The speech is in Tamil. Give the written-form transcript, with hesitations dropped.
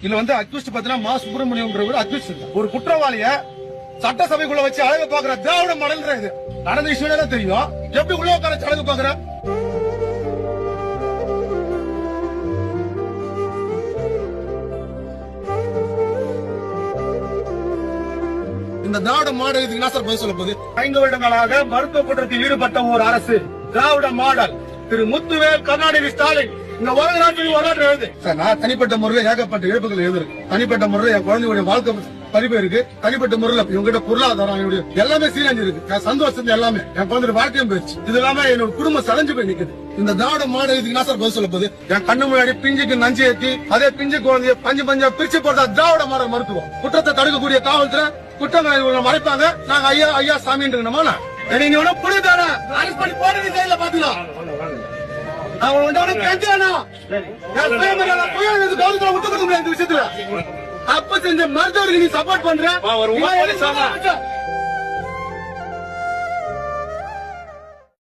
இதுல வந்து அக்யூஸ்ட் பாத்தீங்கன்னா மா சுப்பிரமணியம் அக்யூஸ்ட் ஒரு குற்றவாளிய சட்டசபைக்குள்ள வச்சு அழகு பாக்குற திராவிட மாடல் இது நடந்த விஷயம் தான் தெரியும். எப்படி உள்ள உட்கார அழகு பாக்குற இந்த திராவிட மாடல் இதுக்கு என்ன சார் பதில் சொல்ல போகுது? 5 வருடங்களாக மருத்துவ குற்றத்தில் ஈடுபட்ட ஒரு அரசு திராவிட மாடல் திரு முத்துவேல் கருணாநிதி ஸ்டாலின் இந்த உலக நாட்டில் வரலாற்று எழுது சார். நான் தனிப்பட்ட முறையில் ஏகப்பட்ட இழப்புகள் எழுதுருக்கு. தனிப்பட்ட முறையில் என் குழந்தையுடைய வாழ்க்கை பதிவு இருக்கு. தனிப்பட்ட முறையில் இவங்கிட்ட பொருளாதாரம் என்னுடைய எல்லாமே சீரஞ்சு இருக்கு. சந்தோஷம் எல்லாமே என் குழந்தை வாழ்க்கையும் போயிடுச்சு. இது இல்லாம என்னோட குடும்பம் சலஞ்சு போய் நிக்குது. இந்த திராவிட மாடல் இதுக்கு என்ன சார் பதில் சொல்ல போகுது? என் கண்ணு முன்னாடி பிஞ்சுக்கு நஞ்சு ஏற்றி அதே பிஞ்சு குழந்தைய பஞ்சா பிரிச்சு போட்டா திராவிட மாடல் மருத்துவம். குற்றத்தை தடுக்கக்கூடிய காவல்துறை குற்றங்களை மறைப்பாங்க. நாங்க ஐயா ஐயா சாமின்னு இருக்கணுமா? நீங்க ஒன்னும் புரியுதானா? அரசு பண்ணி போடுறது கையில பாத்துக்கலாம். அப்ப செஞ்ச மருத்துவருக்கு நீ சப்போர்ட் பண்ற